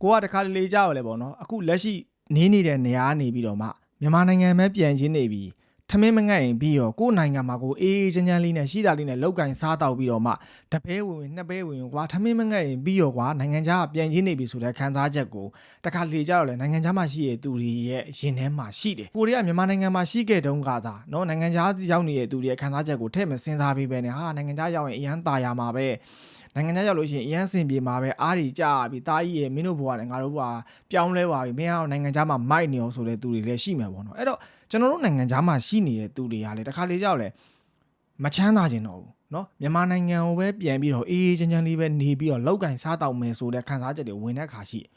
ကိုကတခါလေကြောက်လေပေါ့နော်အခုလက်ရှိနေနေတဲ့နေရာနေပြီးတော့မှမြန်မာနိုင်ငံမှာပြန်ချင်းနေပြီးထမင်းမငတ်ရင်ပြီးတော့ကိုယ်နိုင်ငံမှာကိုအေးအေးချမ်းချမ်းလေးနဲ့ရှိတာလေးနဲ့လောက်ကင်စားတောက်ပြီးတော့မှတပဲဝင်နှစ်ပဲဝင်ကွာထမင်းမငတ်ရင်ပြီးတော့ကွာနိုင်ငံခြားကပြန်ချင်းနေပြီဆိုတဲ့ခံစားချက်ကိုတခါလေကြောက်လေနိုင်ငံခြားမှာရှိတဲ့သူတွေရဲ့ရင်ထဲမှာရှိတယ်ကိုရီးယားမြန်မာနိုင်ငံမှာရှိခဲ့တုန်းကသာနော်နိုင်ငံခြားရောက်နေတဲ့သူတွေရဲ့ခံစားချက်ကိုထည့်မစင်စားပြီးပဲနဲ့ဟာနိုင်ငံခြားရောက်ရင်အရန်ตาရမှာပဲနိုင်ငံခြားရောက်လို့ရှိရင်အရန်စင်ပြေမှာပဲအားတွေကြာပြီးတားကြီးရဲ့မင်းတို့ဘွားနဲ့ငါတို့ဘွားပြောင်းလဲပါပြီမင်းအောင်နိုင်ငံခြားမှာမိုက်နေအောင်ဆိုတဲ့သူတွေလည်းရှိမှာပေါ့နော်အဲ့တော့ကျွန်တော်တို့နိုင်ငံခြားမှာရှိနေတဲ့သူတွေကလည်းတခါလေကြောက်လဲမချမ်းသာကျင်တော့ဘူးเนาะမြန်မာနိုင်ငံကိုပဲပြန်ပြီးတော့အေးအေးချမ်းချမ်းလေးပဲနေပြီးတော့လောက်ကင်စားတောက်မယ်ဆိုတဲ့ခံစားချက်တွေဝင်တဲ့ခါရှိ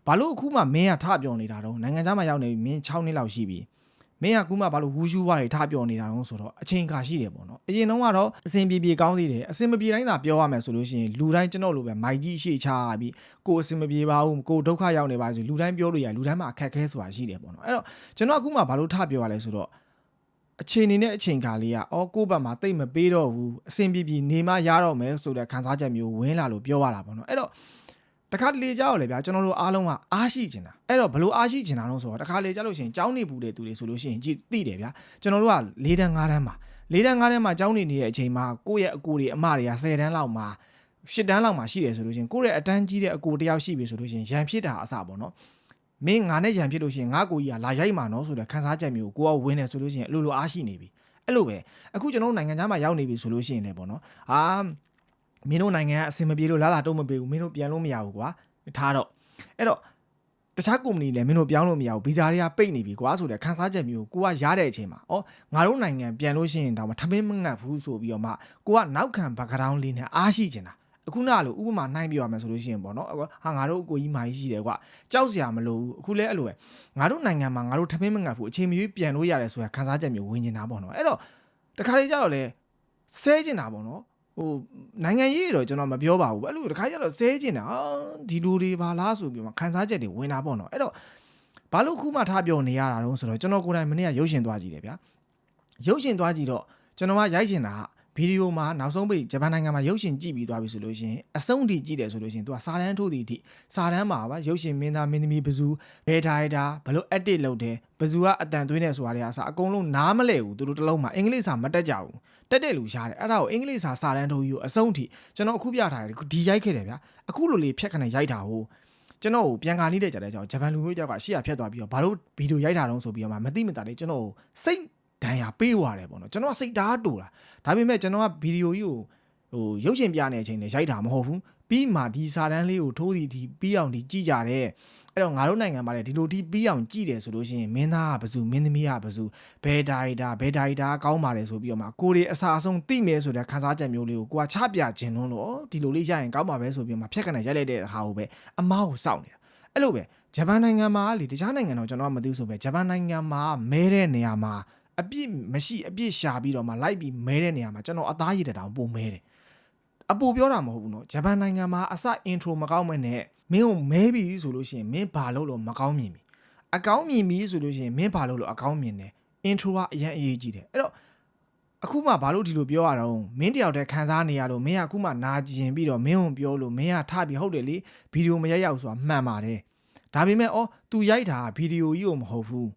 ဘာလို့အခုမှမင်းကထပြောနေတာတော့နိုင်ငံခြားမှာရောက်နေပြီမင်း6နှစ်လောက်ရှိပြီမင်းကကူးမှဘာလို့ဝူးရှူးဝါတွေထပြောနေတာတော့ဆိုတော့အချိန်ခါရှိတယ်ပေါ့နော်အရင်တုန်းကတော့အစင်ပြေကောင်းသေးတယ်အစင်မပြေတိုင်းသာပြောရမယ်ဆိုလို့ရှိရင်လူတိုင်းကျွန်တော်လိုပဲမိုက်ကြီးရှေ့ချပြီးကိုအစင်မပြေပါဘူးကိုဒုက္ခရောက်နေပါဆိုလူတိုင်းပြောလို့ရလူတိုင်းမှာအခက်ခဲဆိုတာရှိတယ်ပေါ့နော်အဲ့တော့ကျွန်တော်အခုမှဘာလို့ထပြောရလဲဆိုတော့အချိန်နေနဲ့အချိန်ခါလေးကကိုယ့်ဘက်မှာတိတ်မပေးတော့ဘူးအစင်ပြေနေမှရတော့မယ်ဆိုတဲ့ခံစားချက်မျိုးဝင်လာလို့ပြောရတာပေါ့နော်အဲ့တော့တခါလေကြောက်လေဗျာကျွန်တော်တို့အားလုံးကအားရှိချင်တာအဲ့တော့ဘလို့အားရှိချင်တာလို့ဆိုတော့တခါလေကြောက်လို့ရှိရင်ကြောင်းနေဘူးတဲ့သူတွေဆိုလို့ရှိရင်ကြည့်သိတယ်ဗျာကျွန်တော်တို့က၄တန်း၅တန်းမှာ၄တန်း၅တန်းမှာကြောင်းနေနေတဲ့အချိန်မှာကိုယ့်ရဲ့အကိုတွေအမတွေက10တန်းလောက်မှာ10တန်းလောက်မှာရှိတယ်ဆိုလို့ရှိရင်ကိုယ့်ရဲ့အတန်းကြီးတဲ့အကိုတယောက်ရှိပြီဆိုလို့ရှိရင်ရန်ဖြစ်တာအစပေါ့နော်မင်းငါနဲ့ရန်ဖြစ်လို့ရှိရင်ငါကိုကြီးကလာရိုက်မှာနော်ဆိုတဲ့ခံစားချက်မျိုးကိုကဝင်နေဆိုလို့ရှိရင်အလိုလိုအားရှိနေပြီအဲ့လိုပဲအခုကျွန်တော်တို့နိုင်ငံသားမှာရောက်နေပြီဆိုလို့ရှိရင်လည်းပေါ့နော်မင်းတို့နိုင်ငံကအဆင်မပြေလို့လာတုံးမပေးဘူးမင်းတို့ပြန်လို့မရဘူးကွာထားတော့အဲ့တော့တခြားကုမ္ပဏီလည်းမင်းတို့ပြောင်းလို့မရဘူးဗီဇာတွေကပိတ်နေပြီကွာဆိုတဲ့ခန်းစားချက်မျိုးကိုကရတဲ့အချိန်မှာငါတို့နိုင်ငံပြန်လို့ရှိရင်တော့ထမင်းမငတ်ဘူးဆိုပြီးတော့မှကိုကနောက်ခံဘက်ဂရောင်းလေးနဲ့အားရှိချင်တာအခုနကလိုဥပမာနှိုင်းပြရမယ်ဆိုလို့ရှိရင်ပေါ့နော်ဟာငါတို့အကိုကြီးမာကြီးရှိတယ်ကွာကြောက်စရာမလိုဘူးအခုလဲအဲ့လိုပဲငါတို့နိုင်ငံမှာငါတို့ထမင်းမငတ်ဘူးအချိန်မရွေးပြန်လို့ရတယ်ဆိုတဲ့ခန်းစားချက်မျိုးဝင်နေတာပေါ့နော်အဲ့တော့တခါလေကျတော့လဲဆဲချင်တာပေါ့နော်နိုင်ငံရေးတော့ကျွန်တော်မပြောပါဘူးအဲ့လိုတခါကျတော့ဆဲကျင်တာဒီလူတွေပါလားဆိုပြီးမှခန်းစားချက်တွေဝင်တာပေါ့နော်အဲ့တော့ဘာလို့ခုမှထားပြောနေရတာတော့ဆိုတော့ကျွန်တော်ကိုယ်တိုင်မနေ့ကရုပ်ရှင်သွားကြည့်တယ်ဗျာရုပ်ရှင်သွားကြည့်တော့ကျွန်တော်ကရိုက်ချင်တာဗီဒီယိုမှာနောက်ဆုံးပိတ်ဂျပန်နိုင်ငံမှာရုပ်ရှင်ကြည့်ပြီးသွားပြီဆိုလို့ရှိရင်အဆုံးထိကြည့်တယ်ဆိုလို့ရှိရင်သူကစာတန်းထိုးသည်အထိစာတန်းမှာပါရုပ်ရှင်မင်းသားမင်းသမီးဘယ်သူဘယ်ဒါရိုက်တာဘယ်လို edit လုပ်တယ်ဘယ်သူကအတန်သွင်းနေဆိုတာတွေအစားအကုန်လုံးနားမလဲဘူးသူတို့တစ်လုံးမှာအင်္ဂလိပ်စာမတက်ကြဘူးတက်တဲ့လူရှားတယ်အဲ့ဒါကိုအင်္ဂလိပ်စာစာတန်းထိုးယူအဆုံးထိကျွန်တော်အခုပြထားတယ်ဒီရိုက်ခဲ့တယ်ဗျာအခုလိုလေးဖြတ်ခနဲ့ရိုက်တာဟိုကျွန်တော်ကိုပြန်ကာလေးတဲ့ကြတဲ့ကြောင့်ဂျပန်လူမျိုးကြောက်ကရှေ့ရဖြတ်သွားပြီးတော့ဘာလို့ဗီဒီယိုရိုက်တာတုံးဆိုပြီးတော့မှမသိမသာလေးကျွန်တော်ကိုစိတ်ဒဏ်ရာပေးသွားတယ်ပေါ့နော်ကျွန်တော်ကစိတ်ဓာတ်တူတာဒါပေမဲ့ကျွန်တော်ကဗီဒီယိုကြီးကိုရုပ်ရှင်ပြနေတဲ့အချိန်နဲ့ရိုက်တာမဟုတ်ဘူးပြီးမှဒီစာတန်းလေးကိုထိုးစီဒီပြီးအောင်ဒီကြည့်ကြတယ်အဲ့တော့ငါတို့နိုင်ငံမှာလည်းဒီလိုဒီပြီးအောင်ကြည့်တယ်ဆိုလို့ရှိရင်မင်းသားကဘယ်သူမင်းသမီးကဘယ်သူဘယ်ဒါရိုက်တာကောင်းပါတယ်ဆိုပြီးတော့မှကိုရီအစာအဆုံးသိမယ်ဆိုတဲ့ခန်းစားချက်မျိုးလေးကိုကိုကချပြခြင်းလို့ဒီလိုလေးရရင်ကောင်းပါပဲဆိုပြီးမှဖြတ်ခနဲ့ရိုက်လိုက်တဲ့ဟာကိုပဲအမားကိုစောင့်နေတာအဲ့လိုပဲဂျပန်နိုင်ငံမှာလေတခြားနိုင်ငံတော့ကျွန်တော်ကမသိဘူးဆိုပဲဂျပန်နိုင်ငံမှာမဲတဲ့နေရာမှာအပြစ်မရှိအပြစ်ရှာပြီးတော့မှလိုက်ပြီးမဲတဲ့နေရာမှာကျွန်တော်အသားရည်တောင်ပုံမဲတယ်အပူပြောတာမဟုတ်ဘူးเนาะဂျပန်နိုင်ငံမှာအစ intro မကောင်းမဲ့နဲ့မင်းကိုမဲပြီးဆိုလို့ရှိရင်မင်းဘာလို့မကောင်းမြင်ပြီအကောင်းမြင်ပြီဆိုလို့ရှိရင်မင်းဘာလို့အကောင်းမြင်တယ် intro ကအရင်အရေးကြီးတယ်အဲ့တော့အခုမှဘာလို့ဒီလိုပြောရတော့မင်းတယောက်တည်းခံစားနေရလို့မင်းကအခုမှနာကျင်ပြီးတော့မင်းကိုပြောလို့မင်းကထပြီးဟုတ်တယ်လေဗီဒီယိုမရိုက်ရောက်ဆိုတာမှန်ပါတယ်ဒါပေမဲ့သူရိုက်တာဗီဒီယိုကြီးကိုမဟုတ်ဘူး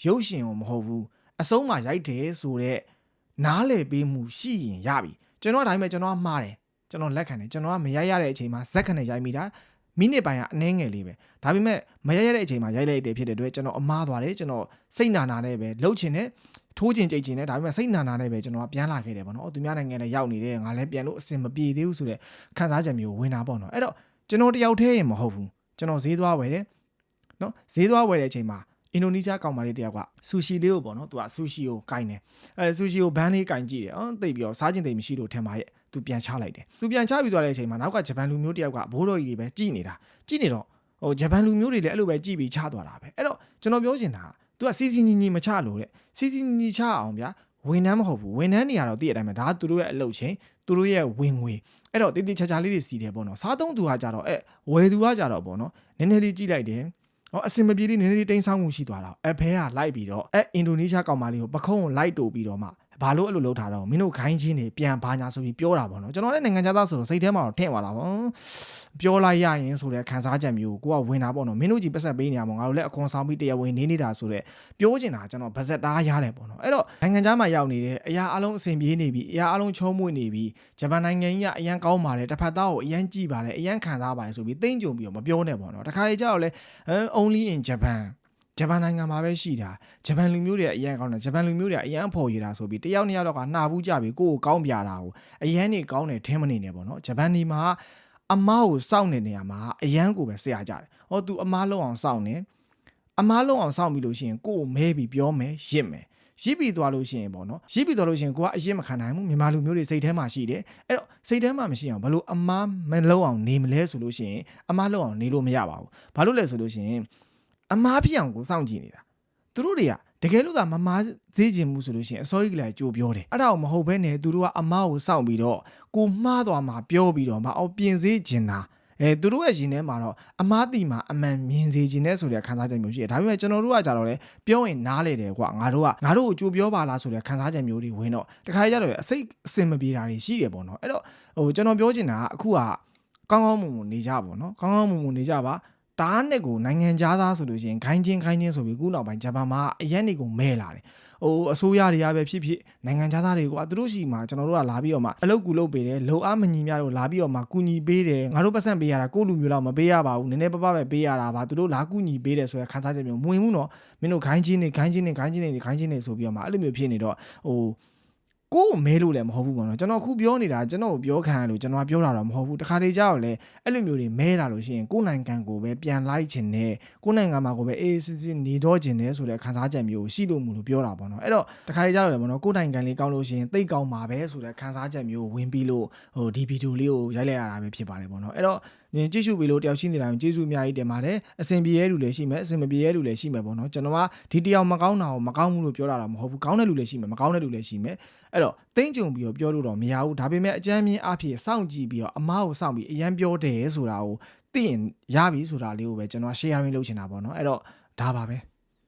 ရုပ်ရှင်ကိုမဟုတ်ဘူးအဆုံးမှာရိုက်တယ်ဆိုတော့နားလည်ပေးမှုရှိရင်ရပြီကျွန်တော်ဒါပေမဲ့ကျွန်တော်မှားတယ်ကျွန်တော်လက်ခံတယ်ကျွန်တော်ကမရိုက်ရတဲ့အချိန်မှာဇက်ခနဲ့ရိုက်မိတာမိနစ်ပိုင်းကအနည်းငယ်လေးပဲဒါပေမဲ့မရိုက်ရတဲ့အချိန်မှာရိုက်လိုက်တယ်ဖြစ်တဲ့အတွက်ကျွန်တော်အမားသွားတယ်ကျွန်တော်စိတ်နာနဲ့ပဲလှုပ်ချင်တယ်ထိုးချင်ကြိတ်ချင်တယ်ဒါပေမဲ့စိတ်နာနဲ့ပဲကျွန်တော်ကပြန်လာခဲ့တယ်ပေါ့နော်သူများနိုင်ငံနဲ့ရောက်နေတယ်ငါလည်းပြန်လို့အစင်မပြေသေးဘူးဆိုတဲ့ခံစားချက်မျိုးဝင်တာပေါ့နော်အဲ့တော့ကျွန်တော်တယောက်တည်းရင်မဟုတ်ဘူးကျွန်တော်ဈေးသွားဝယ်တယ်နော်ဈေးသွားဝယ်တဲ့အချိန်မှာအင်ဒိုနီးရှားကောင်မလေးတယောက်ကဆူရှီလေးကိုပေါ့နော်သူကဆူရှီကိုကင်တယ်ဆူရှီကိုဘန်းလေးကင်ကြည့်တယ်သိပြီးတော့စားခြင်းသိမရှိလို့ထင်ပါရဲ့သူပြန်ချလိုက်တယ်သူပြန်ချပြီးသွားတဲ့အချိန်မှာနောက်ကဂျပန်လူမျိုးတယောက်ကဘိုးတော်ကြီးတွေပဲကြည့်နေတော့ဂျပန်လူမျိုးတွေလည်းအဲ့လိုပဲကြည့်ပြီးချသွားတာပဲအဲ့တော့ကျွန်တော်ပြောချင်တာသူကစီစီညီညီမချလို့တဲ့စီစီညီညီချအောင်ဗျာဝန်ထမ်းမဟုတ်ဘူးဝန်ထမ်းနေရတော့တည့်ရတိုင်းပဲဒါကသူတို့ရဲ့အလုပ်ချင်းသူတို့ရဲ့ဝင်ငွေအဲ့တော့တေးသေးချာချာလေးတွေစီတယ်ပေါ့နော်စားသုံးသူကကြတော့ဝယ်သူကကြတော့ပေါ့နော်နည်းနည်းလေးကြည့်လိုက်တယ်အစင်မပြေလေးနည်းနည်းလေးတိန်းဆောင်းမှုရှိသွားတာအဖဲကလိုက်ပြီးတော့အင်ဒိုနီးရှားကောင်မလေးကိုပခုံးကိုလိုက်တိုးပြီးတော့မှ ဘာလို့အဲ့လိုလုပ်ထားတော့မင်းတို့ခိုင်းချင်းတွေပြန်ဘာညာဆိုပြီးပြောတာပေါ့နော်ကျွန်တော်လည်းနိုင်ငံသားဆိုတော့စိတ်ထဲမှာတော့ထင့်သွားတာပေါ့ပြောလိုက်ရရင်ဆိုတဲ့ခံစားချက်မျိုးကိုကဝင်တာပေါ့နော်မင်းတို့ကြီးပတ်ဆက်ပေးနေရမှာငါတို့လည်းအခွန်ဆောင်ပြီးတရားဝင်နေနေတာဆိုတဲ့ပြောချင်တာကျွန်တော်ဗဇက်သားရတယ်ပေါ့နော်အဲ့တော့နိုင်ငံသားမှာရောက်နေတဲ့အရာအလုံးအဆင်ပြေနေပြီအရာအလုံးချုံးမွေ့နေပြီဂျပန်နိုင်ငံကြီးကအရန်ကောင်းပါတယ်တစ်ဖက်သားကိုအရန်ကြည့်ပါတယ်အရန်ခံစားပါတယ်ဆိုပြီးသိမ့်ကြုံပြီးတော့မပြောနဲ့ပေါ့နော်တခါလေကြောက်လဲ only in Japan ဂျပန်နိုင်ငံမှာပဲရှိတာဂျပန်လူမျိုးတွေအရန်ကောင်းတယ်ဂျပန်လူမျိုးတွေအရန်ဖော်ရတာဆိုပြီးတယောက်နှစ်ယောက်ကနှာဘူးကြပြီးကိုယ့်ကိုကောင်းပြတာကိုအရန်နေကောင်းတယ်ထင်းမနေနဲ့ပေါ့နော်ဂျပန်ဒီမှာအမားကိုစောင့်နေနေရမှာအရန်ကိုပဲဆရာကြတယ်ဟော तू အမားလုံးအောင်စောင့်နေအမားလုံးအောင်စောင့်ပြီးလို့ရှိရင်ကိုယ့်ကိုမဲပြီးပြောမယ်ရစ်မယ်ရစ်ပြီးသွားလို့ရှိရင်ပေါ့နော်ရစ်ပြီးသွားလို့ရှိရင်ကိုကအရင်မခံနိုင်ဘူးမြန်မာလူမျိုးတွေစိတ်ထဲမှာရှိတယ်အဲ့တော့စိတ်ထဲမှာမရှိအောင်ဘလို့အမားမလုံးအောင်နေမလဲဆိုလို့ရှိရင်အမားလုံးအောင်နေလို့မရပါဘူးဘာလို့လဲဆိုလို့ရှိရင်အမားဖြစ်အောင်ကိုစောင့်ကြည့်နေတာသူတို့တွေကတကယ်လို့သာမမားသေးခြင်းမှုဆိုလို့ရှိရင်အစောကြီးကလေးကြိုပြောတယ်အဲ့ဒါကိုမဟုတ်ဘဲနဲ့သူတို့ကအမားကိုစောင့်ပြီးတော့ကိုမှားသွားမှာပြောပြီးတော့မအောင်ပြင်စေခြင်းတာသူတို့ရဲ့ရှင်ထဲမှာတော့အမားတီမှာအမှန်မြင်စေခြင်းနဲ့ဆိုတဲ့ခံစားချက်မျိုးရှိတယ်ဒါပေမဲ့ကျွန်တော်တို့ကကြတော့လေပြောရင်နားလေတယ်ကွာငါတို့ကိုကြိုပြောပါလားဆိုတဲ့ခံစားချက်မျိုးတွေဝင်တော့တခါကြတော့အစိတ်အစင်မပြေတာတွေရှိတယ်ပေါ့နော်အဲ့တော့ကျွန်တော်ပြောချင်တာကအခုကကောင်းကောင်းမွန်မွန်နေကြပါနော်ကောင်းကောင်းမွန်မွန်နေကြပါတားနဲ့ကိုနိုင်ငံသားဆိုလို့ရှိရင်ခိုင်းချင်းဆိုပြီးခုနောက်ပိုင်းဂျပန်မှာအရက်နေကိုမဲလာတယ်အစိုးရတွေကပဲဖြစ်ဖြစ်နိုင်ငံသားတွေကသူတို့ရှိမှာကျွန်တော်တို့ကလာပြီးတော့မှအလုပ်ကူလုပ်ပေးတယ်လုံအားမညီများတို့လာပြီးတော့မှကူညီပေးတယ်ငါတို့ပတ်စံပေးရတာကိုလူမျိုးတော့မပေးရပါဘူးနည်းနည်းပပပဲပေးရတာပါသူတို့လာကူညီပေးတယ်ဆိုရခံစားချက်မျိုးမဝင်ဘူးနော်မင်းတို့ခိုင်းချင်းနေဆိုပြီးတော့မှအဲ့လိုမျိုးဖြစ်နေတော့ကိုမဲလို့လည်းမဟုတ်ဘူးပေါ့နော်ကျွန်တော်ခုပြောနေတာကျွန်တော်ကိုပြောခံရလို့ကျွန်တော်ပြောတာတော့မဟုတ်ဘူးတခါတလေကြောက်လဲအဲ့လိုမျိုးတွေမဲလာလို့ရှိရင်ကိုယ်နိုင်ငံကိုပဲပြန်လိုက်ခြင်းနဲ့ကိုယ်နိုင်ငံမှာကိုပဲအေးစစ်စစ်နေတော့ခြင်းနဲ့ဆိုတဲ့ခံစားချက်မျိုးရှိလို့မလို့ပြောတာပေါ့နော်အဲ့တော့တခါတလေကြောက်တယ်ပေါ့နော်ကိုယ်နိုင်ငံလေးကောင်းလို့ရှိရင်သိကောင်းမှာပဲဆိုတဲ့ခံစားချက်မျိုးဝင်ပြီးလို့ဒီဗီဒီယိုလေးကိုရိုက်လိုက်ရတာပဲဖြစ်ပါတယ်ပေါ့နော်အဲ့တော့ကြည့်ရှုပြီးလို့တယောက်ရှိနေတာကိုကျေးဇူးအများကြီးတင်ပါတယ်အဆင်ပြေတဲ့လူလည်းရှိမယ်အဆင်မပြေတဲ့လူလည်းရှိမယ်ပေါ့နော်ကျွန်တော်ကဒီတယောက်မကောင်းတာကိုမကောင်းဘူးလို့ပြောတာတော့မဟုတ်ဘူးကောင်းတဲ့လူလည်းရှိမယ်မကောင်းတဲ့လူလည်းရှိမယ်အဲ့တော့သိမ့်ကြုံပြီးတော့ပြောလို့တော့မရဘူးဒါပေမဲ့အကြမ်းမြင်အဖြစ်စောင့်ကြည့်ပြီးတော့အမားကိုစောင့်ပြီးအရန်ပြောတယ်ဆိုတာကိုသိရင်ရပြီဆိုတာလေးကိုပဲကျွန်တော် sharing လုပ်ချင်တာပေါ့နော်အဲ့တော့ဒါပါပဲ